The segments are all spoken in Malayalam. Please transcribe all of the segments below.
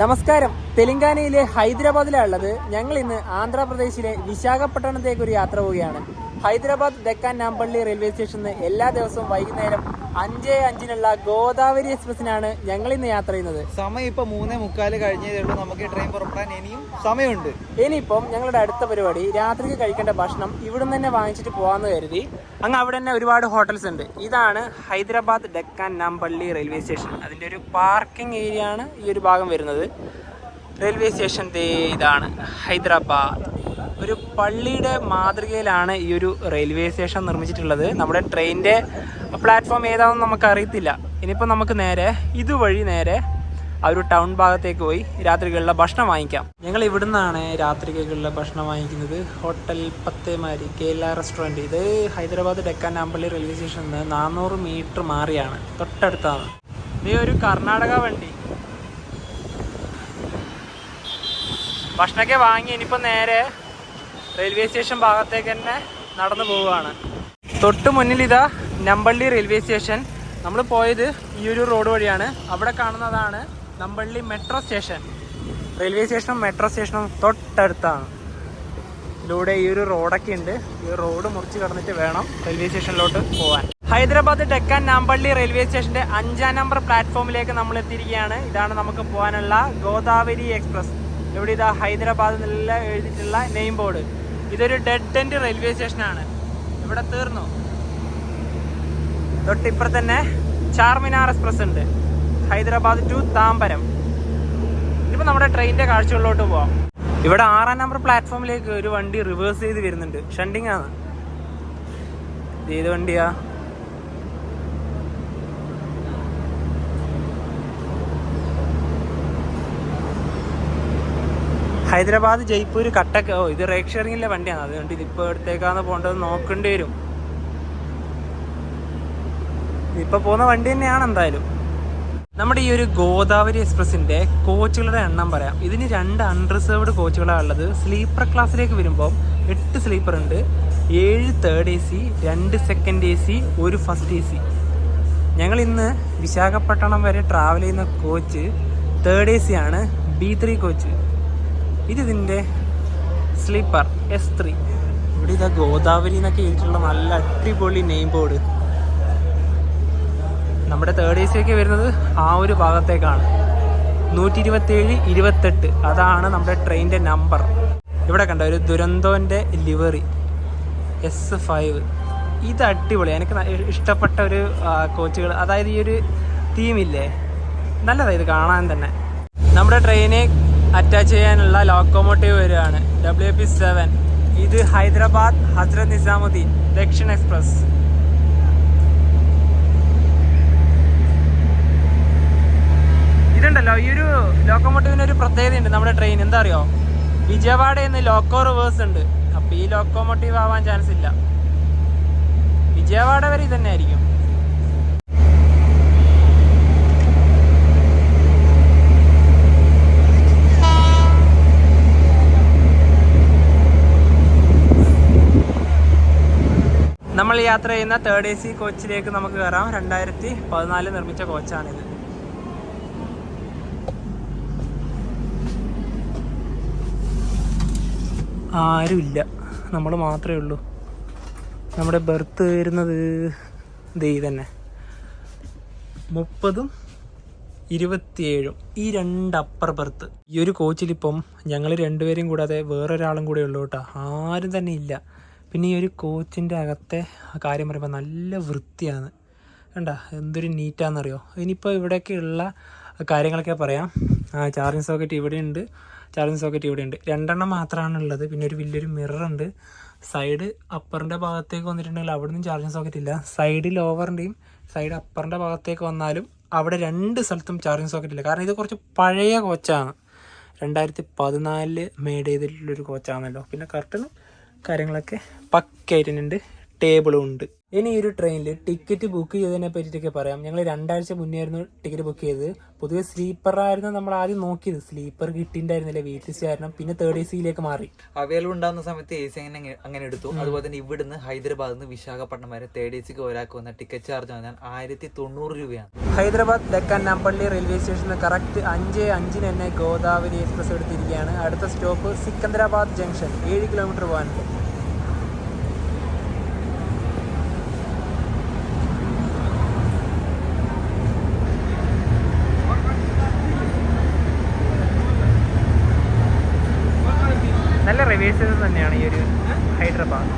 നമസ്കാരം. തെലങ്കാനയിലെ ഹൈദരാബാദിലാണ് ഉള്ളത്. ഞങ്ങൾ ഇന്ന് ആന്ധ്രാപ്രദേശിലെ വിശാഖപട്ടണത്തേക്ക് ഒരു യാത്ര പോവുകയാണ്. ഹൈദരാബാദ് ഡെക്കാൻ നാംപള്ളി റെയിൽവേ സ്റ്റേഷനിൽ എല്ലാ ദിവസവും വൈകുന്നേരം 5:05 ഗോദാവരി എക്സ്പ്രസിനാണ് ഞങ്ങൾ ഇന്ന് യാത്ര ചെയ്യുന്നത്. സമയം ഇപ്പൊ 3:45 കഴിഞ്ഞതേ ഉള്ളൂ. നമുക്ക് ട്രെയിൻ പുറപ്പെടാൻ ഇനിയും സമയമുണ്ട്. ഇനിയിപ്പം ഞങ്ങളുടെ അടുത്ത പരിപാടി രാത്രിക്ക് കഴിക്കേണ്ട ഭക്ഷണം ഇവിടുന്ന് തന്നെ വാങ്ങിച്ചിട്ട് പോകാമെന്ന് കരുതി. അങ്ങ് അവിടെ തന്നെ ഒരുപാട് ഹോട്ടൽസ് ഉണ്ട്. ഇതാണ് ഹൈദരാബാദ് ഡെക്കാൻ നാംപള്ളി റെയിൽവേ സ്റ്റേഷൻ. അതിൻ്റെ ഒരു പാർക്കിംഗ് ഏരിയ ആണ് ഈ ഒരു ഭാഗം വരുന്നത്. റെയിൽവേ സ്റ്റേഷൻ ഇതാണ് ഹൈദരാബാദ്. ഒരു പള്ളിയുടെ മാതൃകയിലാണ് ഈ ഒരു റെയിൽവേ സ്റ്റേഷൻ നിർമ്മിച്ചിട്ടുള്ളത്. നമ്മുടെ ട്രെയിനിൻ്റെ പ്ലാറ്റ്ഫോം ഏതാണെന്ന് നമുക്ക് അറിയത്തില്ല. ഇനിയിപ്പോൾ നമുക്ക് ഇതുവഴി നേരെ ആ ഒരു ടൗൺ ഭാഗത്തേക്ക് പോയി രാത്രികളിലെ ഭക്ഷണം വാങ്ങിക്കാം. ഞങ്ങൾ ഇവിടുന്നാണ് രാത്രികളിലെ ഭക്ഷണം വാങ്ങിക്കുന്നത്. ഹോട്ടൽ പത്തേമാരി കേരള റെസ്റ്റോറൻറ്റ്. ഇത് ഹൈദരാബാദ് ഡെക്കാൻ നാംപള്ളി റെയിൽവേ സ്റ്റേഷനിൽ നിന്ന് 400 മീറ്റർ മാറിയാണ്, തൊട്ടടുത്താണ്. ഇത് ഒരു കർണാടക വണ്ടി. ഭക്ഷണമൊക്കെ വാങ്ങി ഇനിയിപ്പോൾ നേരെ റെയിൽവേ സ്റ്റേഷൻ ഭാഗത്തേക്ക് തന്നെ നടന്നു പോവുകയാണ്. തൊട്ട് മുന്നിൽ ഇതാ നമ്പള്ളി റെയിൽവേ സ്റ്റേഷൻ. നമ്മൾ പോയത് ഈ ഒരു റോഡ് വഴിയാണ്. അവിടെ കാണുന്നതാണ് നമ്പള്ളി മെട്രോ സ്റ്റേഷൻ. റെയിൽവേ സ്റ്റേഷനും മെട്രോ സ്റ്റേഷനും തൊട്ടടുത്താണ്. ഇതിലൂടെ ഈ ഒരു റോഡൊക്കെ ഉണ്ട്. ഈ റോഡ് മുറിച്ച് കടന്നിട്ട് വേണം റെയിൽവേ സ്റ്റേഷനിലോട്ട് പോകാൻ. ഹൈദരാബാദ് ഡെക്കാൻ നാംപള്ളി റെയിൽവേ സ്റ്റേഷൻ്റെ 5-ാം നമ്പർ പ്ലാറ്റ്ഫോമിലേക്ക് നമ്മൾ എത്തിയിരിക്കുകയാണ്. ഇതാണ് നമുക്ക് പോകാനുള്ള ഗോദാവരി എക്സ്പ്രസ്. ഇവിടെ ഇതാ ഹൈദരാബാദ് എന്നെല്ലാം എഴുതിയിട്ടുള്ള നെയിം ബോർഡ്. ഇതൊരു ഡെഡ് എൻഡ് റെയിൽവേ സ്റ്റേഷനാണ്. ഇവിടെ തീർന്നു. തൊട്ടിപ്പുറം തന്നെ ചാർമിനാർ എക്സ്പ്രസ് ഉണ്ട്, ഹൈദരാബാദ് ടു താമ്പരം. ഇനിയിപ്പോൾ നമ്മുടെ ട്രെയിനിൻ്റെ കാഴ്ചകളിലോട്ട് പോവാം. ഇവിടെ 6-ാം നമ്പർ പ്ലാറ്റ്ഫോമിലേക്ക് ഒരു വണ്ടി റിവേഴ്സ് ചെയ്ത് വരുന്നുണ്ട്. ഷണ്ടിങ് ആണ്. ഏത് വണ്ടിയാ? ഹൈദരാബാദ് ജയ്പൂർ കട്ടക്ക്. ഇത് റേക്ക് ഷെയറിങ്ങിലെ വണ്ടിയാണ്. അതുകൊണ്ട് ഇതിപ്പോൾ എടുത്തേക്കാന്ന് പോകേണ്ടത് നോക്കേണ്ടി വരും. ഇപ്പോൾ പോകുന്ന വണ്ടി തന്നെയാണ് എന്തായാലും. നമ്മുടെ ഈ ഒരു ഗോദാവരി എക്സ്പ്രസിൻ്റെ കോച്ചുകളുടെ എണ്ണം പറയാം. ഇതിന് 2 അൺറിസർവ്ഡ് കോച്ചുകളാണ് ഉള്ളത്. സ്ലീപ്പർ ക്ലാസ്സിലേക്ക് വരുമ്പോൾ 8 സ്ലീപ്പർ ഉണ്ട്, 7 third AC, 2 second AC, 1 first AC. ഞങ്ങൾ ഇന്ന് വിശാഖപട്ടണം വരെ ട്രാവൽ ചെയ്യുന്ന കോച്ച് തേർഡ് AC ആണ്, B3 കോച്ച്. ഇതിൻ്റെ സ്ലീപ്പർ S3. ഇവിടെ ഇതാ ഗോദാവരി എന്നൊക്കെ എഴുതിയിട്ടുള്ള നല്ല അടിപൊളി നെയിം ബോർഡ്. നമ്മുടെ തേർഡ് AC ഒക്കെ വരുന്നത് ആ ഒരു ഭാഗത്തേക്കാണ്. 127, 28 അതാണ് നമ്മുടെ ട്രെയിനിൻ്റെ നമ്പർ. ഇവിടെ കണ്ട ഒരു ദുരന്തോൻ്റെ ലിവറി S5. ഇത് അടിപൊളി. എനിക്ക് ഇഷ്ടപ്പെട്ട ഒരു കോച്ചുകൾ. അതായത് ഈ ഒരു തീമില്ലേ, നല്ലതാണ് ഇത് കാണാൻ തന്നെ. നമ്മുടെ ട്രെയിനെ അറ്റാച്ച് ചെയ്യാനുള്ള ലോക്കോമോട്ടീവ് വരികയാണ്, WP7. ഇത് ഹൈദരാബാദ് ഹസ്രത്ത് നിസാമുദ്ദീൻ ദക്ഷിൺ എക്സ്പ്രസ്. ഇതുണ്ടല്ലോ, ഈ ഒരു ലോക്കോമോട്ടീവിന് ഒരു പ്രത്യേകതയുണ്ട്. നമ്മുടെ ട്രെയിൻ എന്താ അറിയോ, വിജയവാഡയിൽ നിന്ന് ലോക്കോ റിവേഴ്സ് ഉണ്ട്. അപ്പോൾ ഈ ലോക്കോമോട്ടീവ് ആവാൻ ചാൻസ് ഇല്ല. വിജയവാഡ വരെ ഇതന്നെ ആയിരിക്കും. നമ്മൾ യാത്ര ചെയ്യുന്ന തേർഡ് AC കോച്ചിലേക്ക് നമുക്ക് കയറാം. 2014 നിർമ്മിച്ച കോച്ചാണിത്. ആരുമില്ല, നമ്മൾ മാത്രമേ ഉള്ളൂ. നമ്മുടെ ബെർത്ത് വരുന്നത് തന്നെ 30ഉം 27ഉം. ഈ 2 അപ്പർ ബെർത്ത്. ഈ ഒരു കോച്ചിലിപ്പം ഞങ്ങൾ 2 പേരും കൂടാതെ വേറൊരാളും കൂടെ ഉള്ളൂ കേട്ടോ. ആരും തന്നെ ഇല്ല. പിന്നെ ഈ ഒരു കോച്ചിൻ്റെ അകത്തെ കാര്യം പറയുമ്പോൾ നല്ല വൃത്തിയാണ്. കണ്ട എന്തൊരു നീറ്റാണെന്നറിയോ. ഇനിയിപ്പോൾ ഇവിടെയൊക്കെയുള്ള കാര്യങ്ങളൊക്കെ പറയാം. ചാർജിങ് സോക്കറ്റ് ഇവിടെ ഉണ്ട്, 2 മാത്രമാണ് ഉള്ളത്. പിന്നെ ഒരു വലിയൊരു മിററുണ്ട്. സൈഡ് അപ്പറിൻ്റെ ഭാഗത്തേക്ക് വന്നിട്ടുണ്ടെങ്കിൽ അവിടെ നിന്നും ചാർജിങ് സോക്കറ്റ് ഇല്ല. സൈഡ് ലോവറിൻ്റെയും സൈഡ് അപ്പറിൻ്റെ ഭാഗത്തേക്ക് വന്നാലും അവിടെ 2 സ്ഥലത്തും ചാർജിങ് സോക്കറ്റ് ഇല്ല. കാരണം ഇത് കുറച്ച് പഴയ കോച്ചാണ്. 2014 മെയ്ഡ് ചെയ്തിട്ടുള്ളൊരു കോച്ചാണല്ലോ. പിന്നെ കർട്ടനും കാര്യങ്ങളൊക്കെ പക്കയായിട്ടുണ്ട്. ടേബിളും ഉണ്ട്. ഇനി ഈ ഒരു ട്രെയിനിൽ ടിക്കറ്റ് ബുക്ക് ചെയ്തതിനെ പറ്റിയിട്ടൊക്കെ പറയാം. ഞങ്ങൾ 2 ആഴ്ച മുന്നേ ആയിരുന്നു ടിക്കറ്റ് ബുക്ക് ചെയ്തത്. പൊതുവെ സ്ലീപ്പറായിരുന്നു നമ്മൾ ആദ്യം നോക്കിയത്. സ്ലീപ്പർ കിട്ടിയിട്ടുണ്ടായിരുന്നില്ല, വെയിറ്റ് ലിസ്റ്റ് കാരണം. പിന്നെ 3rd AC മാറി. അവൈലബിൾ ഉണ്ടാകുന്ന സമയത്ത് AC അങ്ങനെ എടുത്തു. അതുപോലെ തന്നെ ഇവിടുന്ന് ഹൈദരാബാദിൽ നിന്ന് വിശാഖപട്ടണം വരെ 3rd AC ഒരാൾക്ക് വന്ന ടിക്കറ്റ് ചാർജ് വന്നാൽ 1090 രൂപയാണ്. ഹൈദരാബാദ് ഡെക്കാൻ നമ്പള്ളി റെയിൽവേ സ്റ്റേഷനിൽ കറക്റ്റ് 5:05 തന്നെ ഗോദാവരി എക്സ്പ്രസ് എടുത്തിരിക്കുകയാണ്. അടുത്ത സ്റ്റോപ്പ് സിക്കന്ദരാബാദ് ജംഗ്ഷൻ, 7 കിലോമീറ്റർ പോകാനുണ്ട്. നല്ല റിവേഴ്സസ് തന്നെയാണ് ഈ ഒരു ഹൈദരാബാദ്.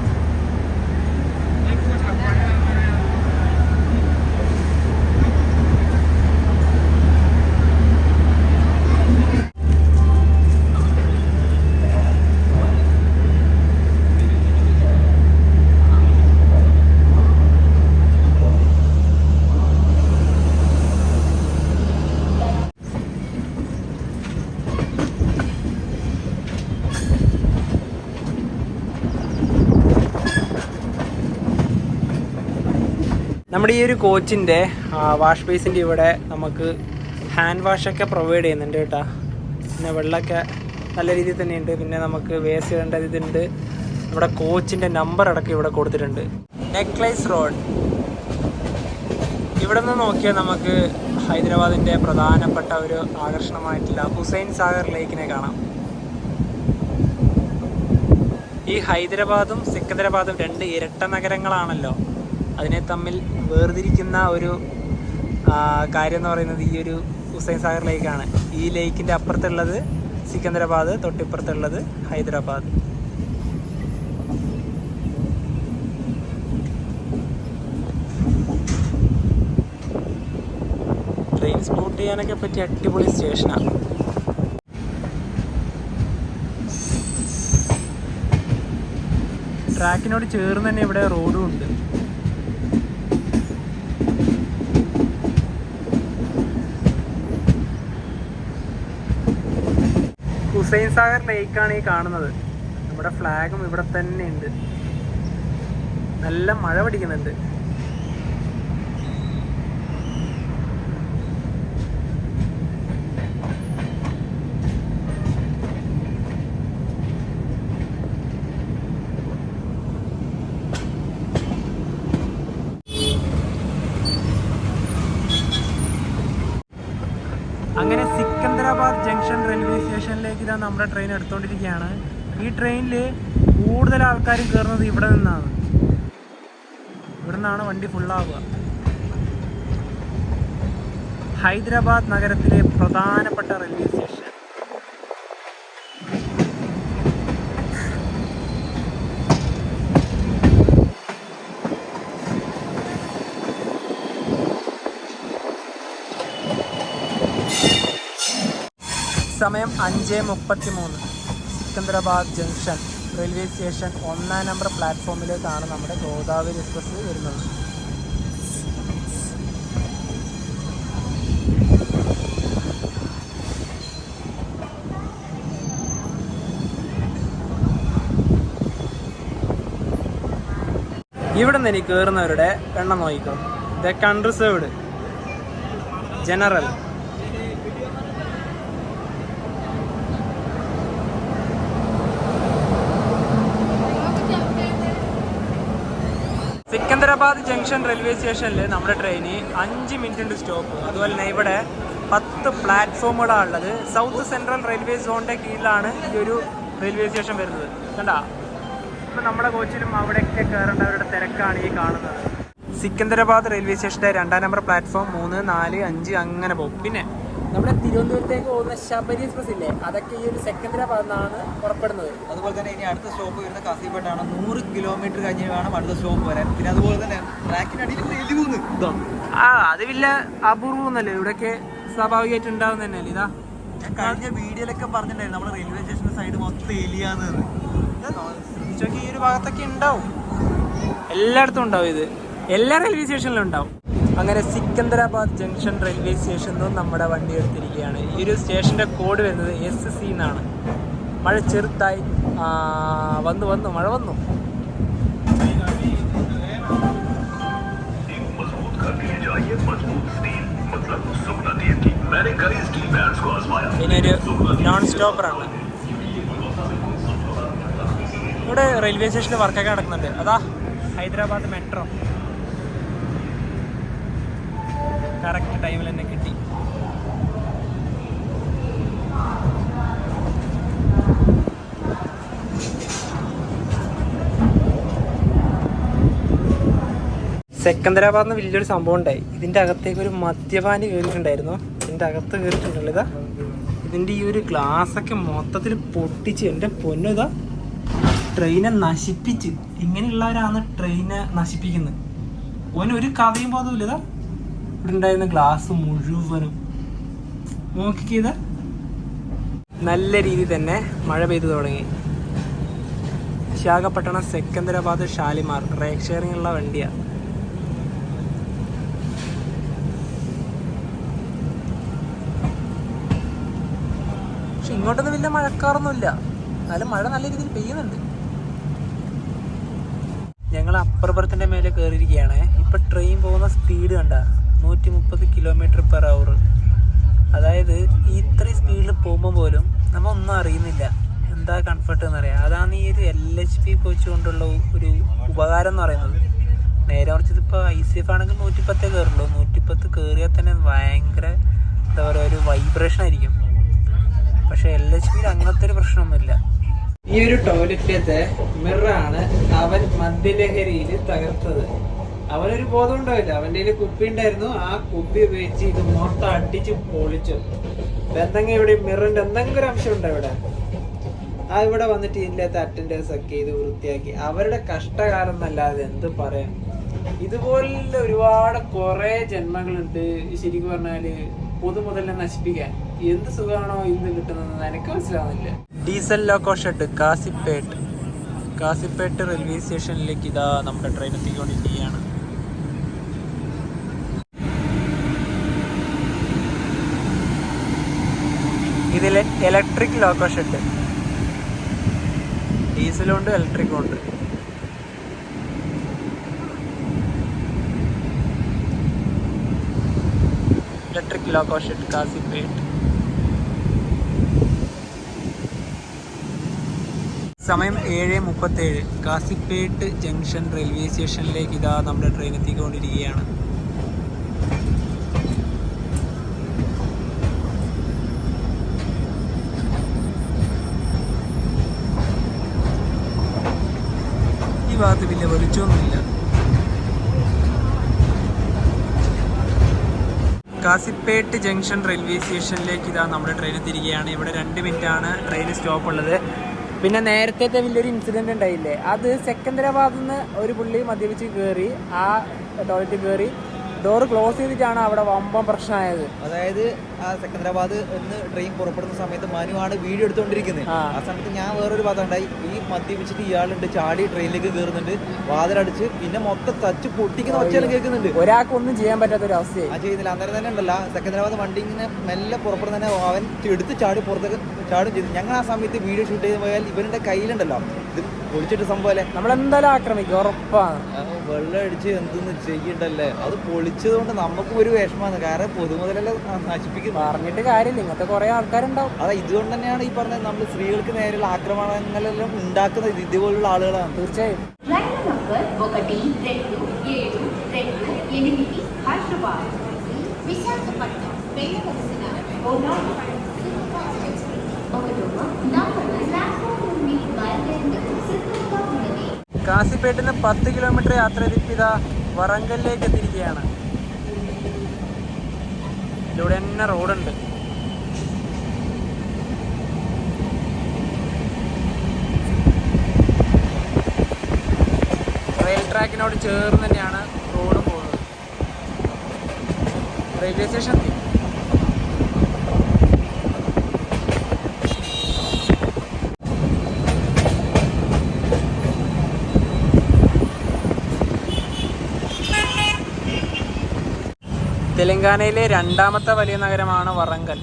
നമ്മുടെ ഈ ഒരു കോച്ചിൻ്റെ വാഷ് ബേസിൻ്റെ ഇവിടെ നമുക്ക് ഹാൻഡ് വാഷൊക്കെ പ്രൊവൈഡ് ചെയ്യുന്നുണ്ട് കേട്ടോ. പിന്നെ വെള്ളമൊക്കെ നല്ല രീതിയിൽ തന്നെയുണ്ട്. പിന്നെ നമുക്ക് വേസ്റ്റ് ഇടേണ്ട ഇതുണ്ട്. നമ്മുടെ കോച്ചിൻ്റെ നമ്പർ അടക്കം ഇവിടെ കൊടുത്തിട്ടുണ്ട്. നെക്ലൈസ് റോഡ്, ഇവിടെ നിന്ന് നോക്കിയാൽ നമുക്ക് ഹൈദരാബാദിൻ്റെ പ്രധാനപ്പെട്ട ഒരു ആകർഷണമായിട്ടുള്ള ഹുസൈൻ സാഗർ ലേക്കിനെ കാണാം. ഈ ഹൈദരാബാദും സിക്കന്ദരാബാദും 2 ഇരട്ട നഗരങ്ങളാണല്ലോ. അതിനെ തമ്മിൽ വേർതിരിക്കുന്ന ഒരു കാര്യം എന്ന് പറയുന്നത് ഈ ഒരു ഹുസൈൻ സാഗർ ലേക്കാണ്. ഈ ലേക്കിൻ്റെ അപ്പുറത്തുള്ളത് സിക്കന്ദരാബാദ്, തൊട്ടിപ്പുറത്തുള്ളത് ഹൈദരാബാദ്. ട്രെയിൻ സ്പോട്ട് ചെയ്യാനൊക്കെ പറ്റിയ അടിപൊളി സ്റ്റേഷനാണ്. ട്രാക്കിനോട് ചേർന്ന് തന്നെ ഇവിടെ റോഡും ഉണ്ട്. ഹുസൈൻ സാഗർ ലേക്കാണ് ഈ കാണുന്നത്. നമ്മുടെ ഫ്ലാഗും ഇവിടെ തന്നെ ഉണ്ട്. നല്ല മഴ പിടിക്കുന്നുണ്ട്. അങ്ങനെ സിക്കന്ദരാബാദ് ജംഗ്ഷൻ റെയിൽവേ സ്റ്റേഷനിലേക്ക് ഇതാ നമ്മുടെ ട്രെയിൻ എടുത്തുകൊണ്ടിരിക്കുകയാണ്. ഈ ട്രെയിനിൽ കൂടുതൽ ആൾക്കാരും കയറുന്നത് ഇവിടെ നിന്നാണ്. ഇവിടെ നിന്നാണ് വണ്ടി ഫുള്ളാവുക. ഹൈദരാബാദ് നഗരത്തിലെ പ്രധാനപ്പെട്ട റെയിൽവേ സ്റ്റേഷൻ. സമയം 5:33. Secunderabad junction railway station 1-ാം number പ്ലാറ്റ്ഫോമിലേക്കാണ് നമ്മുടെ ഗോദാവരി എക്സ്പ്രസ് വരുന്നത്. ഇവിടെ നിന്ന് എനിക്ക് കയറുന്നവരുടെ എണ്ണം നോക്കിക്കോ. ഇത് unreserved, general, Secunderabad junction railway സ്റ്റേഷനിൽ നമ്മുടെ ട്രെയിന് 5 മിനിറ്റ് ഉണ്ട് സ്റ്റോപ്പ്. അതുപോലെ തന്നെ ഇവിടെ 10 പ്ലാറ്റ്ഫോമുകളാണ് ഉള്ളത്. സൗത്ത് സെൻട്രൽ റെയിൽവേ സോണിൻ്റെ കീഴിലാണ് ഈ ഒരു റെയിൽവേ സ്റ്റേഷൻ വരുന്നത്. കണ്ടാ, ഇപ്പം നമ്മുടെ കോച്ചിലും അവിടെയൊക്കെ കയറേണ്ടവരുടെ തിരക്കാണ് ഈ കാണുന്നത്. സിക്കന്ദരാബാദ് റെയിൽവേ സ്റ്റേഷൻ്റെ 2-ാം നമ്പർ പ്ലാറ്റ്ഫോം 3, 4, 5 അങ്ങനെ പോകും. പിന്നെ നമ്മുടെ തിരുവനന്തപുരത്തേക്ക് പോകുന്ന ശബരി എക്സ്പ്രസ് ഇല്ലേ, അതൊക്കെ ഈ ഒരു സിക്കന്ദരാബാദിൽ നിന്നാണ് പുറപ്പെടുന്നത്. അതുപോലെ തന്നെ ഇനി അടുത്ത സ്റ്റോപ്പ് വരുന്ന കാസിപ്പേട്ടാണ്. 100 കിലോമീറ്റർ കഴിഞ്ഞ് വേണം അടുത്ത സ്റ്റോപ്പ് വരാൻ. പിന്നെ അതുപോലെ തന്നെ ട്രാക്കിനടിയിൽ അത് വലിയ അപൂർവമൊന്നുമല്ലേ, ഇവിടെയൊക്കെ സ്വാഭാവികമായിട്ട് ഉണ്ടാവുന്ന തന്നെയല്ലേ. ഇതാ ഞാൻ കഴിഞ്ഞ വീഡിയോയിലൊക്കെ പറഞ്ഞിട്ടുണ്ടായിരുന്നു നമ്മുടെ റെയിൽവേ സ്റ്റേഷൻ്റെ സൈഡ് മൊത്തം എലിയാന്ന്. ഈ ഒരു ഭാഗത്തൊക്കെ ഉണ്ടാവും, എല്ലായിടത്തും ഉണ്ടാവും. ഇത് എല്ലാ റെയിൽവേ സ്റ്റേഷനിലും ഉണ്ടാവും. അങ്ങനെ സിക്കന്ദരാബാദ് ജംഗ്ഷൻ റെയിൽവേ സ്റ്റേഷനിൽ നിന്നും നമ്മുടെ വണ്ടി എടുത്തിരിക്കുകയാണ്. ഈ ഒരു സ്റ്റേഷൻ്റെ കോഡ് വരുന്നത് SC എന്നാണ്. മഴ ചെറുതായി വന്നു മഴ വന്നു. പിന്നെ ഒരു നോൺ സ്റ്റോപ്പറാണ്. ഇവിടെ റെയിൽവേ സ്റ്റേഷനിൽ വർക്കൊക്കെ നടക്കുന്നുണ്ട്. അതാ ഹൈദരാബാദ് മെട്രോ കറക്റ്റ് ടൈമിൽ തന്നെ കിട്ടി. സെക്കന്ദരാബാദിൽ നിന്ന് വലിയൊരു സംഭവം ഉണ്ടായി. ഇതിൻ്റെ അകത്തേക്ക് ഒരു മദ്യപാനി കയറിയിട്ടുണ്ടായിരുന്നു. ഇതിൻ്റെ അകത്ത് കയറിയിട്ടുണ്ടല്ലോ. ഇതാ ഇതിൻ്റെ ഈ ഒരു ഗ്ലാസ്സൊക്കെ മൊത്തത്തിൽ പൊട്ടിച്ച് എൻ്റെ പൊന്നു ഇതാ ട്രെയിനെ നശിപ്പിച്ച്. ഇങ്ങനെയുള്ളവരാണ് ട്രെയിനെ നശിപ്പിക്കുന്നത്. ഒരു കഥയും ബോധമില്ല. ഇതാ ഇവിടെ ഉണ്ടായിരുന്ന ഗ്ലാസ് മുഴുവനും നോക്കിക്കത്. നല്ല രീതിയിൽ തന്നെ മഴ പെയ്തു തുടങ്ങി. വിശാഖപട്ടണം സെക്കന്ദരാബാദ് ഷാലിമാർ റേക്ക് ഷെയറിംഗ് ഉള്ള വണ്ടിയാണ്. പക്ഷെ ഇങ്ങോട്ടൊന്നും വലിയ മഴക്കാറൊന്നുമില്ല. എന്നാലും മഴ നല്ല രീതിയിൽ പെയ്യുന്നുണ്ട്. ഞങ്ങൾ അപ്പർപുറത്തിൻ്റെ മേലെ കയറിയിരിക്കുകയാണ്. ഇപ്പം ട്രെയിൻ പോകുന്ന സ്പീഡ് കണ്ട 130 km/h. അതായത് ഇത്രയും സ്പീഡിൽ പോകുമ്പോൾ പോലും നമ്മൾ ഒന്നും അറിയുന്നില്ല. എന്താ കംഫർട്ട് എന്നറിയാം. അതാണ് ഈ ഒരു LHP കോച്ച് കൊണ്ടുള്ള ഒരു ഉപകാരം എന്ന് പറയുന്നത്. നേരെ മറിച്ച് ഇപ്പോൾ ICF ആണെങ്കിൽ 110 കയറുള്ളൂ. 110 കയറിയാൽ തന്നെ ഭയങ്കര എന്താ പറയുക ഒരു വൈബ്രേഷൻ ആയിരിക്കും. പക്ഷെ LHPയിൽ അങ്ങനത്തെ ഒരു പ്രശ്നമൊന്നുമില്ല. ഈ ഒരു ടോയ്ലറ്റിലത്തെ മിററാണ് അവൻ മദ്യലഹരിയിൽ തകർത്തത്. അവനൊരു ബോധം ഉണ്ടാവില്ല. അവൻ്റെ കയ്യിൽ കുപ്പി ഉണ്ടായിരുന്നു. ആ കുപ്പി ഉപയോഗിച്ച് ഇത് മൊത്തം അടിച്ച് പൊളിച്ചു. എന്തെങ്കിലും ഇവിടെ മിററിൻ്റെ എന്തെങ്കിലും ഒരു അംശം ഉണ്ടോ ഇവിടെ? ആ ഇവിടെ വന്നിട്ട് ഇതിൻ്റെ അറ്റൻഡേഴ്സ് ഒക്കെ ഇത് വൃത്തിയാക്കി. അവരുടെ കഷ്ടകാലം എന്നല്ലാതെ എന്ത് പറയാം. ഇതുപോലുള്ള ഒരുപാട് കുറേ ജന്മങ്ങളുണ്ട് ശരിക്കും പറഞ്ഞാല് പൊതുമുതലിനെ നശിപ്പിക്കാൻ. എന്ത് സുഖമാണോ ഇന്ന് കിട്ടുന്നതെന്ന് എനിക്ക് മനസ്സിലാവുന്നില്ല. ഡീസൽ ലോക്കോ ഷെഡ് കാസിപ്പേട്ട് റെയിൽവേ സ്റ്റേഷനിലേക്ക് ഇതാ നമ്മുടെ ട്രെയിൻ എത്തിക്കൊണ്ടിരിക്കുകയാണ്. ഇതിൽ ഇലക്ട്രിക് ലോക്കോ ഷെഡ്, ഡീസലും ഉണ്ട് ഇലക്ട്രിക്കും ഉണ്ട്. Electric loco shed Kazipet. സമയം 7:37. കാസിപ്പേട്ട് ജംഗ്ഷൻ റെയിൽവേ സ്റ്റേഷനിലേക്ക് ഇതാ നമ്മുടെ ട്രെയിൻ എത്തിക്കൊണ്ടിരിക്കുകയാണ്. ഈ ഭാഗത്ത് വലിയ വെളിച്ചമൊന്നുമില്ല. കാസിപ്പേട്ട് ജംഗ്ഷൻ റെയിൽവേ സ്റ്റേഷനിലേക്ക് ഇതാ നമ്മുടെ ട്രെയിൻ എത്തിയിരിക്കുകയാണ്. ഇവിടെ 2 മിനിറ്റാണ് ട്രെയിൻ സ്റ്റോപ്പ് ഉള്ളത്. പിന്നെ നേരത്തെ വലിയൊരു ഇൻസിഡൻറ്റ് ഉണ്ടായില്ലേ, അത് സെക്കന്ദരാബാദിൽ നിന്ന് ഒരു പുള്ളി മദ്യപിച്ച് കയറി ആ ടോയ്ലറ്റിൽ കയറി ഡോറ് ക്ലോസ് ചെയ്തിട്ടാണ് അവിടെ വമ്പം പ്രശ്നമായത്. അതായത് ആ സെക്കന്ദരാബാദ് എന്ന് ട്രെയിൻ പുറപ്പെടുന്ന സമയത്ത് മനുവാണ് വീഡിയോ എടുത്തുകൊണ്ടിരിക്കുന്നത്. ആ സമയത്ത് ഞാൻ വേറൊരു ഭാഗം ഉണ്ടായി. ഈ മദ്യപിച്ചിട്ട് ഇയാളുണ്ട് ചാടി ട്രെയിനിലേക്ക് കയറുന്നുണ്ട്, വാതിലടിച്ച് പിന്നെ മൊത്തം തച്ച് പൊട്ടിക്കുന്ന ഒച്ചയെല്ലാം കേൾക്കുന്നുണ്ട്. ഒരാൾക്ക് ഒന്നും ചെയ്യാൻ പറ്റാത്ത ഒരു അവസ്ഥയായി. ആ ചെയ്യുന്നില്ല. അന്നേരം തന്നെ ഉണ്ടല്ല സെക്കന്ദരാബാദ് വണ്ടി ഇങ്ങനെ മെല്ലെ പുറപ്പെടുന്ന തന്നെ അവൻ എടുത്ത് ചാടി പുറത്തേക്ക് ചാടും ചെയ്തു. ഞങ്ങൾ ആ സമയത്ത് വീഡിയോ ഷൂട്ട് ചെയ്ത് പോയാൽ ഇവരുടെ കയ്യിലുണ്ടല്ലോ ഇത് പൊളിച്ചിട്ട് സംഭവമല്ലേ, നമ്മളെന്തായാലും ആക്രമിക്കും ഉറപ്പാണ്. വെള്ളം അടിച്ച് എന്തെന്ന് ചെയ്യണ്ടല്ലേ. അത് പൊളിച്ചത് കൊണ്ട് നമുക്കും ഒരു വിഷമമാണ്. കാരണം പൊതുമുതലെല്ലാം നശിപ്പിക്കുന്നു. പറഞ്ഞിട്ട് കാര്യമില്ല, ഇങ്ങനത്തെ കുറെ ആൾക്കാരുണ്ടാവും. അതാ ഇതുകൊണ്ട് തന്നെയാണ് ഈ പറഞ്ഞത് നമ്മൾ സ്ത്രീകൾക്ക് നേരെയുള്ള ആക്രമണങ്ങളെല്ലാം ഉണ്ടാക്കുന്നത് ഇതുപോലുള്ള ആളുകളാണ്. തീർച്ചയായും. കാസിപ്പേട്ടിന് 10 കിലോമീറ്റർ യാത്ര ചെയ്തിട്ട് വറങ്കലിലേക്ക് എത്തിയിരിക്കുകയാണ്. ഇവിടെ തന്നെ റോഡുണ്ട്. റെയിൽ ട്രാക്കിനോട് ചേർന്ന് തന്നെയാണ് റോഡ് പോകുന്നത്. റെയിൽവേ സ്റ്റേഷൻ എത്തി. തെലങ്കാനയിലെ 2ാമത്തെ വലിയ നഗരമാണ് വറങ്കൽ.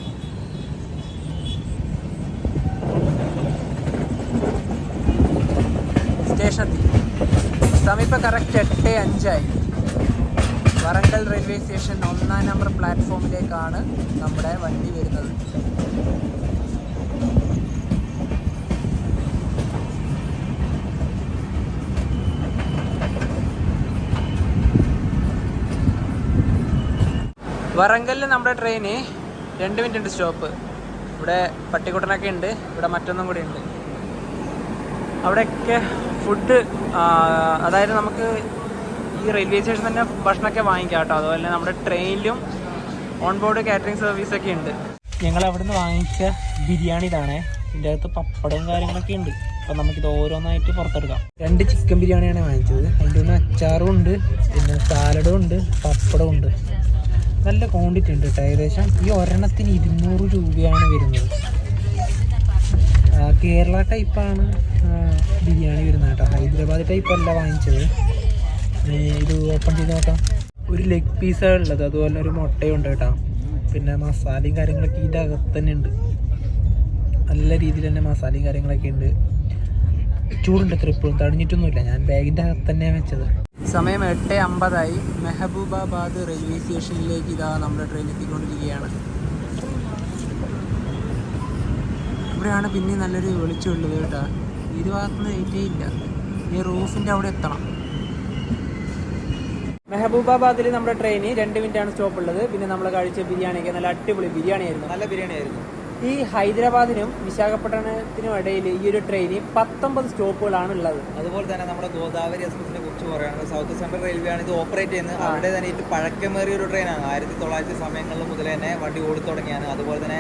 സ്റ്റേഷൻ എത്തി. സമയം ഇപ്പോൾ കറക്റ്റ് 8:05. വറങ്കൽ റെയിൽവേ സ്റ്റേഷൻ 1-ാം നമ്പർ പ്ലാറ്റ്ഫോമിലേക്കാണ് നമ്മുടെ വണ്ടി വരുന്നത്. വറങ്കലിൽ നമ്മുടെ ട്രെയിന് 2 മിനിറ്റ് ഉണ്ട് സ്റ്റോപ്പ്. ഇവിടെ പട്ടിക്കുട്ടനൊക്കെ ഉണ്ട്, ഇവിടെ മറ്റൊന്നും കൂടി ഉണ്ട്. അവിടെയൊക്കെ ഫുഡ്, അതായത് നമുക്ക് ഈ റെയിൽവേ സ്റ്റേഷൻ തന്നെ ഭക്ഷണമൊക്കെ വാങ്ങിക്കാം കേട്ടോ. അതുപോലെ നമ്മുടെ ട്രെയിനിലും ഓൺ ബോർഡ് കാറ്ററിംഗ് സർവീസൊക്കെ ഉണ്ട്. ഞങ്ങൾ അവിടെ നിന്ന് വാങ്ങിച്ച ബിരിയാണി ഇതാണേ. ഇതിൻ്റെ അകത്ത് പപ്പടവും കാര്യങ്ങളൊക്കെ ഉണ്ട്. അപ്പം നമുക്കിത് ഓരോന്നായിട്ട് പുറത്തെടുക്കാം. 2 ചിക്കൻ ബിരിയാണിയാണ് വാങ്ങിച്ചത്. അതിൻ്റെ ഒന്ന് അച്ചാറും ഉണ്ട്, പിന്നെ സാലഡും ഉണ്ട്, പപ്പടവും ഉണ്ട്. നല്ല ക്വാണ്ടിറ്റി ഉണ്ട് കേട്ടോ. ഏകദേശം ഈ ഒരെണ്ണത്തിന് 200 രൂപയാണ് വരുന്നത്. കേരള ടൈപ്പാണ് ബിരിയാണി വരുന്നത് കേട്ടോ. ഹൈദരാബാദ് ടൈപ്പ് അല്ല വാങ്ങിച്ചത്. ഇത് ഓപ്പൺ ചെയ്ത് നോക്കാം. ഒരു ലെഗ് പീസാണ് ഉള്ളത്, അതുപോലെ ഒരു മുട്ടയുണ്ട് കേട്ടോ. പിന്നെ മസാലയും കാര്യങ്ങളൊക്കെ ഇതിൻ്റെ അകത്ത് തന്നെ ഉണ്ട്. നല്ല രീതിയിൽ തന്നെ മസാലയും കാര്യങ്ങളൊക്കെ ഉണ്ട്. ചൂടുണ്ട് അത്ര, ഇപ്പോഴും തണിഞ്ഞിട്ടൊന്നുമില്ല. ഞാൻ ബാഗിൻ്റെ അകത്ത് തന്നെയാണ് വെച്ചത്. സമയം 8:50. മെഹബൂബാബാദ് റെയിൽവേ സ്റ്റേഷനിലേക്ക് ഇതാ നമ്മുടെ ട്രെയിൻ എത്തിക്കൊണ്ടിരിക്കുകയാണ്. ഇവിടെയാണ് പിന്നെ നല്ലൊരു വെളിച്ചമുള്ളത് കേട്ടോ. ഈ ഭാഗത്തുനിന്ന് ഏറ്റേ ഇല്ല. ഈ റൂഫിൻ്റെ അവിടെ എത്തണം. മെഹബൂബാബാദിൽ നമ്മുടെ ട്രെയിന് 2 മിനിറ്റാണ് സ്റ്റോപ്പ് ഉള്ളത്. പിന്നെ നമ്മൾ കഴിച്ച ബിരിയാണിയൊക്കെ നല്ല അടിപൊളി ബിരിയാണി ആയിരുന്നു. നല്ല ബിരിയാണി ആയിരുന്നു. ഈ ഹൈദരാബാദിനും വിശാഖപട്ടണത്തിനും ഇടയിൽ ഈ ഒരു ട്രെയിന് 19 സ്റ്റോപ്പുകളാണ് ഉള്ളത്. അതുപോലെ തന്നെ നമ്മുടെ ഗോദാവരി എക്സ്പ്രസിനെ കുറിച്ച് പറയുകയാണെങ്കിൽ സൗത്ത് സെൻട്രൽ റെയിൽവേ ആണ് ഇത് ഓപ്പറേറ്റ് ചെയ്യുന്നത്. അവിടെ തന്നെ ഏറ്റവും പഴക്കമേറിയ ഒരു ട്രെയിനാണ്. 1900 സമയങ്ങളിൽ മുതൽ തന്നെ വണ്ടി ഓടിത്തുടങ്ങിയാണ്. അതുപോലെ തന്നെ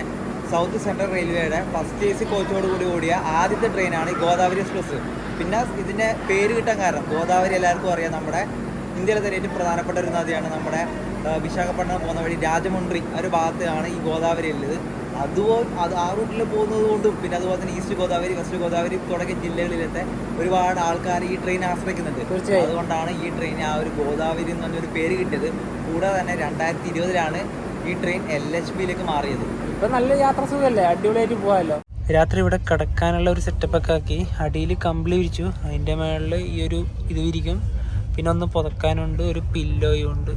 സൗത്ത് സെൻട്രൽ റെയിൽവേയുടെ ഫസ്റ്റ് AC കോച്ചോട് കൂടി ഓടിയ ആദ്യത്തെ ട്രെയിനാണ് ഈ ഗോദാവരി എക്സ്പ്രസ്. പിന്നെ ഇതിൻ്റെ പേര് കിട്ടാൻ കാരണം ഗോദാവരി എല്ലാവർക്കും അറിയാം. നമ്മുടെ ഇന്ത്യയിലെ തന്നെ ഏറ്റവും പ്രധാനപ്പെട്ട ഒരു നദിയാണ്. നമ്മുടെ വിശാഖപട്ടണം പോകുന്ന വഴി രാജമുണ്ട്രി ഒരു ഭാഗത്താണ് ഈ ഗോദാവരി ഉള്ളത്. ആ റൂട്ടിൽ പോകുന്നത് കൊണ്ടും പിന്നെ അതുപോലെ തന്നെ ഈസ്റ്റ് ഗോദാവരി, വെസ്റ്റ് ഗോദാവരി തുടങ്ങിയ ജില്ലകളിലത്തെ ഒരുപാട് ആൾക്കാർ ഈ ട്രെയിൻ ആശ്രയിക്കുന്നുണ്ട്. അതുകൊണ്ടാണ് ഈ ട്രെയിൻ ആ ഒരു ഗോദാവരി എന്ന് പറഞ്ഞൊരു പേര് കിട്ടിയത്. കൂടാതെ തന്നെ 2020 ഈ ട്രെയിൻ LHBയിലേക്ക് മാറിയത്. ഇപ്പം നല്ല യാത്ര സുഖമല്ലേ, അടിപൊളിയായിട്ട് പോകാമല്ലോ. രാത്രി ഇവിടെ കിടക്കാനുള്ള ഒരു സെറ്റപ്പൊക്കെ ആക്കി. അടിയിൽ കമ്പിളി വിരിച്ചു, അതിൻ്റെ മുകളിൽ ഈ ഒരു ഇത് വിരിക്കും. പിന്നെ ഒന്ന് പുതക്കാനുണ്ട്, ഒരു പില്ലോയും ഉണ്ട്.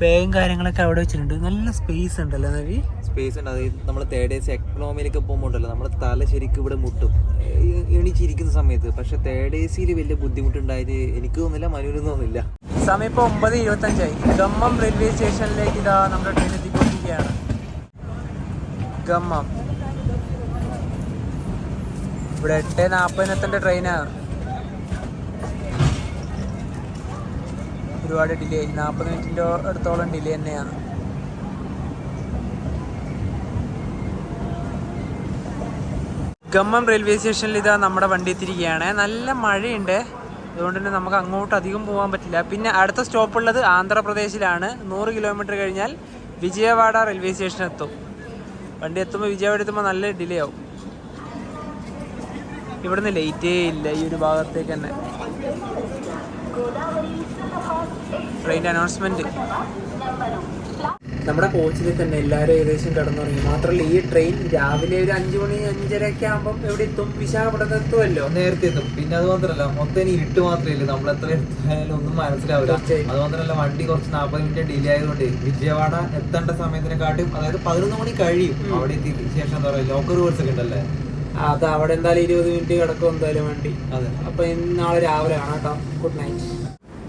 ബാഗും കാര്യങ്ങളൊക്കെ അവിടെ വെച്ചിട്ടുണ്ട്. നല്ല സ്പേസ് ഉണ്ടല്ലോ നവി. സ്പേസ് ഉണ്ട്. അതായത് നമ്മൾ 3rd AC എക്കണോമിയിലേക്ക് പോകുമ്പോൾ ഉണ്ടല്ലോ, നമ്മുടെ തല ശരിക്കും ഇവിടെ മുട്ടും എണീച്ചിരിക്കുന്ന സമയത്ത്. പക്ഷെ 3rd ACയിൽ വലിയ ബുദ്ധിമുട്ടുണ്ടായത് എനിക്ക് തോന്നുന്നില്ല, മനുവിനും തോന്നുന്നില്ല. സമയം ഇപ്പോൾ 9:25. ഗമ്മം റെയിൽവേ സ്റ്റേഷനിലേക്ക് ഇതാ നമ്മുടെ ട്രെയിൻ എത്തിക്കൊണ്ടിരിക്കുകയാണ്. ഗമ്മം ഇവിടെ 8:40 ട്രെയിനാണ്. ഒരുപാട് ഡിലേ, 40 മിനിറ്റിൻ്റെ അടുത്തോളം ഡിലേ തന്നെയാണ്. ഗമ്മം റെയിൽവേ സ്റ്റേഷനിൽ ഇതാ നമ്മുടെ വണ്ടി എത്തിയിരിക്കുകയാണ്. നല്ല മഴയുണ്ട്, അതുകൊണ്ട് തന്നെ നമുക്ക് അങ്ങോട്ട് അധികം പോകാൻ പറ്റില്ല. പിന്നെ അടുത്ത സ്റ്റോപ്പുള്ളത് ആന്ധ്രാപ്രദേശിലാണ്. 100 കിലോമീറ്റർ കഴിഞ്ഞാൽ വിജയവാഡ റെയിൽവേ സ്റ്റേഷൻ എത്തും. വണ്ടി എത്തുമ്പോൾ വിജയവാഡ എത്തുമ്പോൾ നല്ല ഡിലേ ആവും. ഇവിടുന്ന് ലേറ്റേ ഇല്ല ഈ ഒരു ഭാഗത്തേക്ക് തന്നെ. Train announcement. നമ്മുടെ കോച്ചിൽ തന്നെ എല്ലാവരും ഏകദേശം കിടന്നുറങ്ങി. മാത്രമല്ല ഈ ട്രെയിൻ രാവിലെ ഒരു 5 മണി 5:30 ആകുമ്പോൾ എവിടെ എത്തും? വിശാഖപട്ടണത്ത് എത്തുമല്ലോ, നേരത്തെ എത്തും. പിന്നെ അത് മാത്രമല്ല, മൊത്തം ഇരുട്ട് മാത്രമേ ഇല്ല. നമ്മൾ എത്ര എടുത്താലും ഒന്നും മനസ്സിലാവില്ല. അത് മാത്രമല്ല, വണ്ടി കുറച്ച് 40 മിനിറ്റ് ഡിലേ ആയതുകൊണ്ട് വിജയവാഡ എത്തേണ്ട സമയത്തിനെക്കാട്ടും, അതായത് 11 മണി കഴിയും അവിടെ എത്തിയതിനു ശേഷം. എന്താ പറയുക, ലോക്കൽ റൂൾസ് ഒക്കെ ഉണ്ടല്ലേ, അത് അവിടെ എന്തായാലും 20 മിനിറ്റ് കിടക്കും എന്തായാലും വണ്ടി. അതെ. അപ്പൊ നാളെ രാവിലെ കാണാം കേട്ടോ. Good night,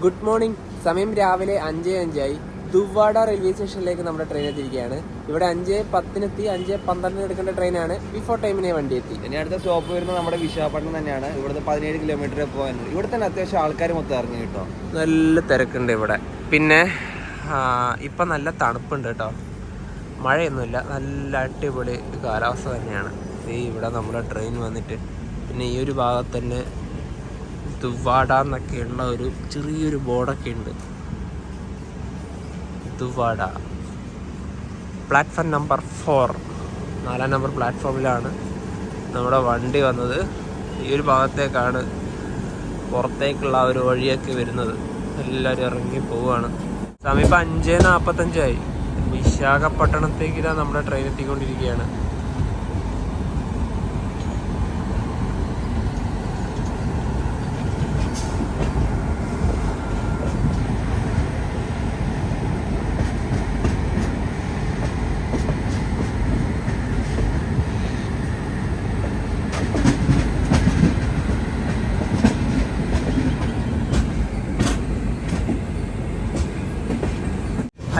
good morning. സമയം രാവിലെ 5:05. ദുവാഡ റെയിൽവേ സ്റ്റേഷനിലേക്ക് നമ്മുടെ ട്രെയിൻ എത്തിയിരിക്കുകയാണ്. ഇവിടെ 5:10 5:12 എടുക്കേണ്ട ട്രെയിനാണ്. ബിഫോർ ടൈമിനെ വണ്ടി എത്തി. ഇനി അടുത്ത സ്റ്റോപ്പ് വരുന്നത് നമ്മുടെ വിശാഖപട്ടണം തന്നെയാണ്. ഇവിടുത്തെ 17 കിലോമീറ്റർ പോകാനുണ്ട്. ഇവിടെ തന്നെ അത്യാവശ്യം ആൾക്കാർ മൊത്തം ഇറങ്ങി കേട്ടോ. നല്ല തിരക്കുണ്ട് ഇവിടെ. പിന്നെ ഇപ്പം നല്ല തണുപ്പുണ്ട് കേട്ടോ, മഴയൊന്നുമില്ല, നല്ല അടിപൊളി കാലാവസ്ഥ തന്നെയാണ്. ഇവിടെ നമ്മുടെ ട്രെയിൻ വന്നിട്ട് പിന്നെ ഈ ഒരു ഭാഗത്ത് തന്നെ ദുവാഡ എന്നൊക്കെയുള്ള ഒരു ചെറിയൊരു ബോർഡൊക്കെ ഉണ്ട്. ദുവാഡ പ്ലാറ്റ്ഫോം നമ്പർ 4, 4-ാം നമ്പർ പ്ലാറ്റ്ഫോമിലാണ് നമ്മുടെ വണ്ടി വന്നത്. ഈ ഒരു ഭാഗത്തേക്കാണ് പുറത്തേക്കുള്ള ഒരു വഴിയൊക്കെ വരുന്നത്. എല്ലാവരും ഇറങ്ങി പോവുകയാണ്. സമയം ഇപ്പം 5:45. വിശാഖപട്ടണത്തേക്ക് ഇതാ നമ്മുടെ ട്രെയിൻ എത്തിക്കൊണ്ടിരിക്കുകയാണ്.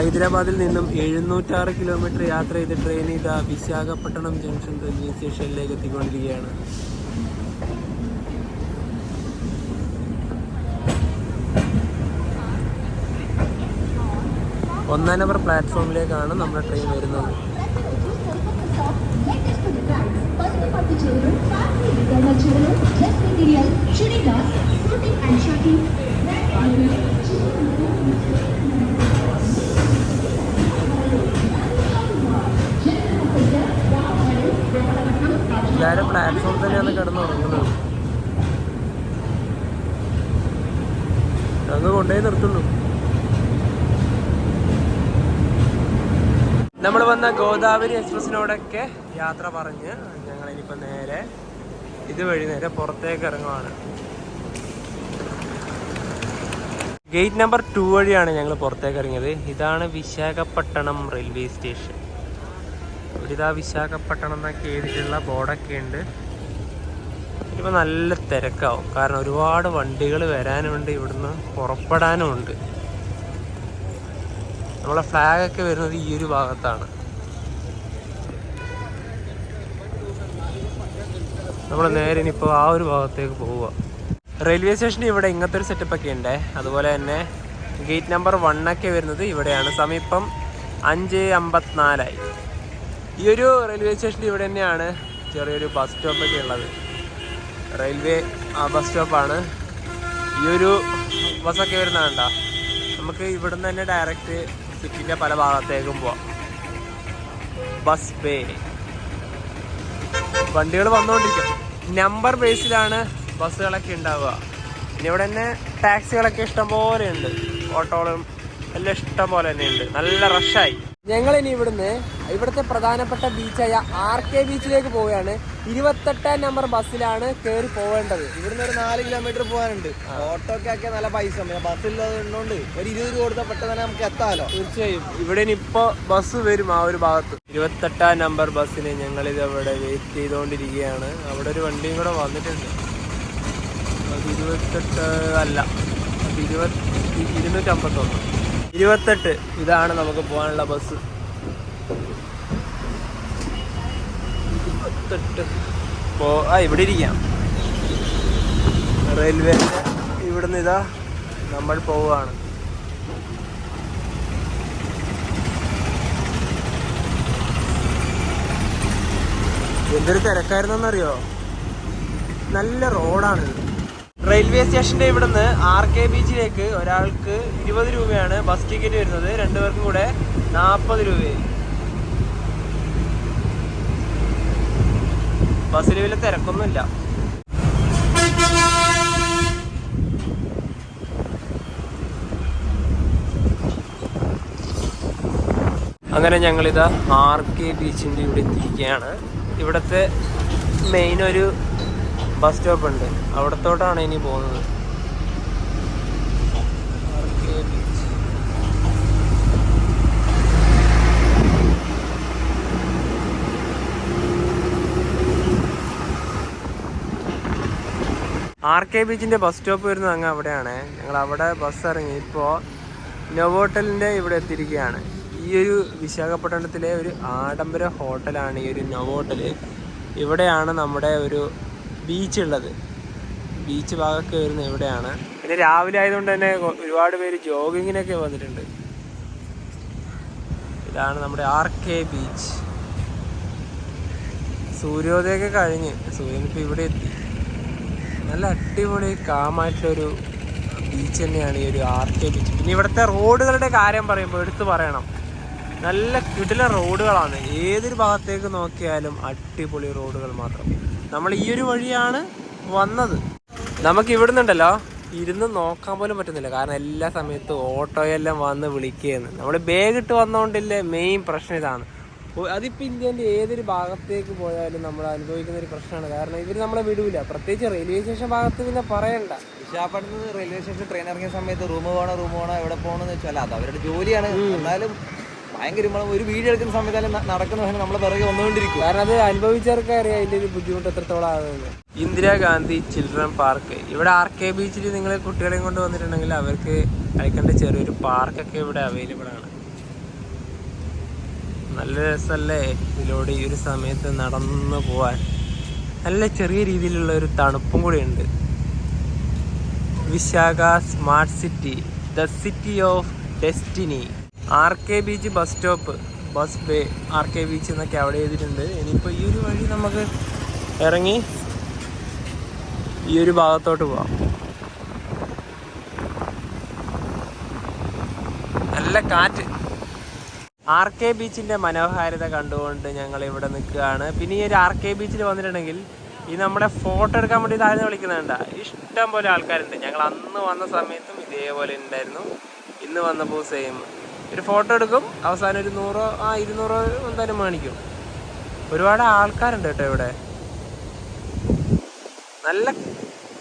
ഹൈദരാബാദിൽ നിന്നും 706 കിലോമീറ്റർ യാത്ര ചെയ്ത് ട്രെയിൻ ഇതാ വിശാഖപട്ടണം ജംഗ്ഷൻ റെയിൽവേ സ്റ്റേഷനിലേക്ക് എത്തിക്കൊണ്ടിരിക്കുകയാണ്. ഒന്നാം നമ്പർ പ്ലാറ്റ്ഫോമിലേക്കാണ് നമ്മുടെ ട്രെയിൻ വരുന്നത്. എല്ലാവരും പ്ലാറ്റ്ഫോം തന്നെയാണ് കിടന്നുറങ്ങുന്നത്. അങ്ങ് കൊണ്ടുപോയി നിർത്തുന്നു. നമ്മൾ വന്ന ഗോദാവരി എക്സ്പ്രസിനോടൊക്കെ യാത്ര പറഞ്ഞ് ഞങ്ങളിനിപ്പോൾ നേരെ ഇതുവഴി നേരെ പുറത്തേക്ക് ഇറങ്ങുവാണ്. ഗേറ്റ് നമ്പർ 2 വഴിയാണ് ഞങ്ങൾ പുറത്തേക്ക് ഇറങ്ങിയത്. ഇതാണ് വിശാഖപട്ടണം റെയിൽവേ സ്റ്റേഷൻ. ഇതാ വിശാഖപട്ടണം എന്നൊക്കെ എഴുതിയിട്ടുള്ള ബോർഡൊക്കെ ഉണ്ട്. ഇനിയിപ്പോൾ നല്ല തിരക്കാവും, കാരണം ഒരുപാട് വണ്ടികൾ വരാനുമുണ്ട്, ഇവിടുന്ന് പുറപ്പെടാനും ഉണ്ട്. നമ്മളെ ഫ്ലാഗൊക്കെ വരുന്നത് ഈ ഒരു ഭാഗത്താണ്. നമ്മൾ നേരെ ഇനിയിപ്പോൾ ആ ഒരു ഭാഗത്തേക്ക് പോവുക. റെയിൽവേ സ്റ്റേഷന് ഇവിടെ ഇങ്ങനത്തെ ഒരു സെറ്റപ്പൊക്കെ ഉണ്ട്. അതുപോലെ തന്നെ ഗേറ്റ് നമ്പർ 1 ഒക്കെ വരുന്നത് ഇവിടെയാണ്. സമീപം 5:54 ഈ ഒരു റെയിൽവേ സ്റ്റേഷൻ്റെ ഇവിടെ തന്നെയാണ് ചെറിയൊരു ബസ് സ്റ്റോപ്പൊക്കെ ഉള്ളത്. റെയിൽവേ ബസ് സ്റ്റോപ്പാണ്. ഈ ഒരു ബസ്സൊക്കെ വരുന്നത് കണ്ടോ. നമുക്ക് ഇവിടുന്ന് തന്നെ ഡയറക്റ്റ് സിറ്റിൻ്റെ പല ഭാഗത്തേക്കും പോവാം. ബസ് ബേ വണ്ടികൾ വന്നുകൊണ്ടിരിക്കും. നമ്പർ ബേസിലാണ് ബസ്സുകളൊക്കെ ഉണ്ടാവുക. പിന്നെ ഇവിടെ തന്നെ ടാക്സികളൊക്കെ ഇഷ്ടം പോലെ ഉണ്ട്, ഓട്ടോകളും എല്ലാം ഇഷ്ടം പോലെ തന്നെ ഉണ്ട്. നല്ല റഷായി. ഞങ്ങളിനി ഇവിടുത്തെ പ്രധാനപ്പെട്ട ബീച്ചായ RK ബീച്ചിലേക്ക് പോവുകയാണ്. 28 നമ്പർ ബസ്സിലാണ് കയറി പോവേണ്ടത്. ഇവിടുന്ന് ഒരു 4 കിലോമീറ്റർ പോകാനുണ്ട്. ഓട്ടോക്കൊക്കെ നല്ല പൈസ, ബസ്സിലുള്ളതുകൊണ്ട് ഒരു 20 രൂപ കൊടുത്താൽ പെട്ടെന്ന് തന്നെ നമുക്ക് എത്താമല്ലോ. തീർച്ചയായും ഇവിടെ ഇപ്പോൾ ബസ് വരും ആ ഒരു ഭാഗത്ത്. 28 നമ്പർ ബസ്സിന് ഞങ്ങളിത് അവിടെ വെയിറ്റ് ചെയ്തുകൊണ്ടിരിക്കുകയാണ്. അവിടെ ഒരു വണ്ടിയും കൂടെ വന്നിട്ടുണ്ട്. അത് 28 അല്ല, അത് 251. 28 ഇതാണ് നമുക്ക് പോകാനുള്ള ബസ്. 28 ഇവിടെ ഇരിക്കാം. റെയിൽവേ ഇവിടുന്ന് ഇതാ നമ്മൾ പോവുകയാണ്. എന്തൊരു തിരക്കായിരുന്നറിയോ. നല്ല റോഡാണ്. റെയിൽവേ സ്റ്റേഷൻ്റെ ഇവിടുന്ന് RK ബീച്ചിലേക്ക് ഒരാൾക്ക് 20 രൂപയാണ് ബസ് ടിക്കറ്റ് വരുന്നത്. 2 പേർക്കും കൂടെ 40 രൂപയായി. ബസ്സിൽ വലിയ തിരക്കൊന്നുമില്ല. അങ്ങനെ ഞങ്ങളിതാ RK ബീച്ചിൻ്റെ ഇവിടെ എത്തിയിരിക്കുകയാണ്. ഇവിടുത്തെ മെയിൻ ഒരു ബസ് സ്റ്റോപ്പ് ഉണ്ട്, അവിടത്തോട്ടാണ് ഇനി പോകുന്നത്. RK ബീച്ചിൻ്റെ ബസ് സ്റ്റോപ്പ് വരുന്നത് അങ്ങ് അവിടെയാണ്. ഞങ്ങൾ അവിടെ ബസ് ഇറങ്ങി ഇപ്പോൾ നൊവോട്ടലിൻ്റെ ഇവിടെ എത്തിയിരിക്കുകയാണ്. ഈ ഒരു വിശാഖപട്ടണത്തിലെ ഒരു ആഡംബര ഹോട്ടലാണ് ഈ ഒരു നൊവോട്ടൽ. ഇവിടെയാണ് നമ്മുടെ ഒരു ബീച്ച് ഉള്ളത്. ബീച്ച് ഭാഗമൊക്കെ വരുന്നത് ഇവിടെയാണ്. പിന്നെ രാവിലെ ആയതുകൊണ്ട് തന്നെ ഒരുപാട് പേര് ജോഗിങ്ങിനൊക്കെ വന്നിട്ടുണ്ട്. ഇതാണ് നമ്മുടെ RK ബീച്ച്. സൂര്യോദയമൊക്കെ കഴിഞ്ഞ് സൂര്യനിപ്പോൾ ഇവിടെ എത്തി. നല്ല അടിപൊളി കാമായിട്ടുള്ളൊരു ബീച്ച് തന്നെയാണ് ഈ ഒരു RK ബീച്ച്. പിന്നെ ഇവിടുത്തെ റോഡുകളുടെ കാര്യം പറയുമ്പോൾ എടുത്തു പറയണം, നല്ല കിടിലൻ റോഡുകളാണ്. ഏതൊരു ഭാഗത്തേക്ക് നോക്കിയാലും അടിപൊളി റോഡുകൾ മാത്രം. നമ്മൾ ഈ ഒരു വഴിയാണ് വന്നത്. നമുക്ക് ഇവിടുന്നുണ്ടല്ലോ ഇരുന്ന് നോക്കാൻ പോലും പറ്റുന്നില്ല, കാരണം എല്ലാ സമയത്തും ഓട്ടോയെല്ലാം വന്ന് വിളിക്കുകയെന്ന്. നമ്മൾ ബാഗ് ഇട്ട് വന്നതുകൊണ്ടില്ലേ മെയിൻ പ്രശ്നം ഇതാണ്. അതിപ്പോൾ ഇന്ത്യൻ്റെ ഏതൊരു ഭാഗത്തേക്ക് പോയാലും നമ്മൾ അനുഭവിക്കുന്ന ഒരു പ്രശ്നമാണ്. കാരണം ഇവർ നമ്മളെ വിടൂല, പ്രത്യേകിച്ച് റെയിൽവേ സ്റ്റേഷൻ ഭാഗത്ത് പിന്നെ പറയണ്ട. വിശാഖപട്ടണത്ത് റെയിൽവേ സ്റ്റേഷൻ ട്രെയിൻ ഇറങ്ങിയ സമയത്ത് റൂം പോകണോ എവിടെ പോകണമെന്ന് വെച്ചാൽ അത് അവരുടെ ജോലിയാണ്. എന്നാലും ഭയങ്കര ഒരു വീഡിയോ എടുക്കുന്ന സമയത്ത് നടക്കുന്ന നമ്മളെ പിറകെ വന്നുകൊണ്ടിരിക്കും. കാരണം അത് അനുഭവിച്ചവർക്ക് അറിയാം അതിൻ്റെ ഒരു ബുദ്ധിമുട്ട് എത്രത്തോളം ആകുന്നത്. ഇന്ദിരാഗാന്ധി ചിൽഡ്രൻ പാർക്ക് ഇവിടെ RK ബീച്ചിൽ നിങ്ങൾ കുട്ടികളെയും കൊണ്ട് വന്നിട്ടുണ്ടെങ്കിൽ അവർക്ക് കളിക്കേണ്ട ചെറിയൊരു പാർക്കൊക്കെ ഇവിടെ അവൈലബിൾ ആണ്. നല്ല രസമല്ലേ ഇതിലൂടെ ഈ ഒരു സമയത്ത് നടന്നു പോവാൻ. നല്ല ചെറിയ രീതിയിലുള്ള ഒരു തണുപ്പും കൂടി ഉണ്ട്. Vishakha smart city, the city of destiny. RK beach bus stop, bus bay, RK beach എന്നൊക്കെ അവിടെ എഴുതിയിട്ടുണ്ട്. ഇനിയിപ്പോൾ ഈ ഒരു വഴി നമുക്ക് ഇറങ്ങി ഈ ഒരു ഭാഗത്തോട്ട് പോവാം. നല്ല കാറ്റ്. RK ബീച്ചിൻ്റെ മനോഹാരിത കണ്ടുകൊണ്ട് ഞങ്ങൾ ഇവിടെ നിൽക്കുകയാണ്. പിന്നെ ഈ ഒരു RK ബീച്ചിൽ വന്നിട്ടുണ്ടെങ്കിൽ ഈ നമ്മുടെ ഫോട്ടോ എടുക്കാൻ വേണ്ടി താഴ്ന്ന് വിളിക്കുന്നുണ്ട ഇഷ്ടം പോലെ ആൾക്കാരുണ്ട്. ഞങ്ങൾ അന്ന് വന്ന സമയത്തും ഇതേപോലെ ഉണ്ടായിരുന്നു. ഇന്ന് വന്നപ്പോൾ സെയിം. ഒരു ഫോട്ടോ എടുക്കും, അവസാനം ഒരു 100-200 എന്തായാലും മേടിക്കും. ഒരുപാട് ആൾക്കാരുണ്ട് കേട്ടോ ഇവിടെ. നല്ല,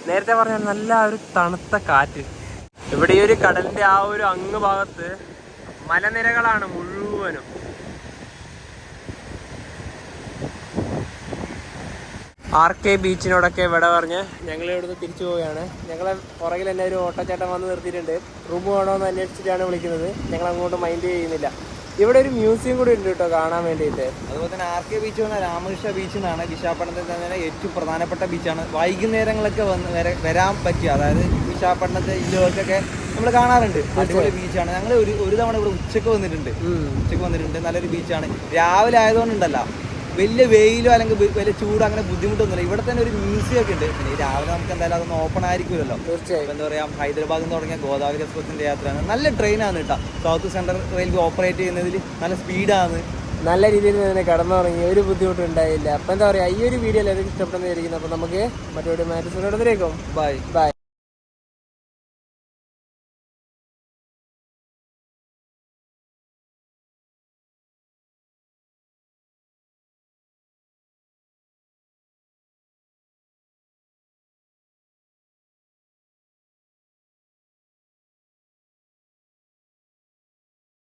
നേരത്തെ പറഞ്ഞാൽ നല്ല ഒരു തണുത്ത കാറ്റ്. ഇവിടെ ഈ ഒരു കടലിൻ്റെ ആ ഒരു അങ്ങ് ഭാഗത്ത് മലനിരകളാണ് മുഴുവനും. RK ബീച്ചിനോടൊക്കെ വിട പറഞ്ഞ് ഞങ്ങൾ ഇവിടുന്ന് തിരിച്ചു പോവുകയാണ്. ഞങ്ങളെ പുറകിൽ തന്നെ ഒരു ഓട്ടോച്ചേട്ടൻ വന്ന് നിർത്തിയിട്ടുണ്ട്. റൂം വേണമെന്ന് അന്വേഷിച്ചിട്ടാണ് വിളിക്കുന്നത്. ഞങ്ങൾ അങ്ങോട്ട് മൈൻഡ് ചെയ്യുന്നില്ല. ഇവിടെ ഒരു മ്യൂസിയം കൂടി ഉണ്ട് കേട്ടോ കാണാൻ വേണ്ടിയിട്ട്. അതുപോലെ തന്നെ RK ബീച്ച് പറഞ്ഞാൽ രാമകൃഷ്ണ ബീച്ച് എന്നാണ്. വിശാഖപട്ടണത്തിൽ തന്നെ ഏറ്റവും പ്രധാനപ്പെട്ട ബീച്ചാണ്. വൈകുന്നേരങ്ങളൊക്കെ വരാൻ പറ്റിയ, അതായത് വിശാഖപട്ടണത്തെ ജില്ലകൾക്കൊക്കെ നമ്മൾ കാണാറുണ്ട്. അടിപൊളി ബീച്ചാണ്. ഞങ്ങൾ ഒരു തവണ ഇവിടെ ഉച്ചക്ക് വന്നിട്ടുണ്ട്. നല്ലൊരു ബീച്ചാണ്. രാവിലെ ആയതുകൊണ്ടുണ്ടല്ലോ വലിയ വെയിലോ അല്ലെങ്കിൽ വലിയ ചൂടോ അങ്ങനെ ബുദ്ധിമുട്ടൊന്നുമില്ല. ഇവിടെ തന്നെ ഒരു മ്യൂസിയം ഒക്കെ ഉണ്ട്. പിന്നെ രാവിലെ നമുക്ക് എന്തായാലും അതൊന്നും ഓപ്പൺ ആയിരിക്കുമല്ലോ. തീർച്ചയായും. എന്താ പറയുക, ഹൈദരാബാദിൽ നിന്ന് തുടങ്ങിയ ഗോദാവരി എക്സ്പ്രസിന്റെ യാത്രയാണ്. നല്ല ട്രെയിനാണ് കേട്ടോ. സൗത്ത് സെൻട്രൽ റെയിൽവേ ഓപ്പറേറ്റ് ചെയ്യുന്നതിൽ നല്ല സ്പീഡാണ്. നല്ല രീതിയിൽ തന്നെ കടന്നുറങ്ങി, ഒരു ബുദ്ധിമുട്ടും ഉണ്ടായില്ല. അപ്പം എന്താ പറയുക, ഈ ഒരു വീഡിയോ എല്ലാവർക്കും ഇഷ്ടപ്പെടുന്നതായിരിക്കും. അപ്പം നമുക്ക് മറ്റൊരു മാറ്റം ബൈ.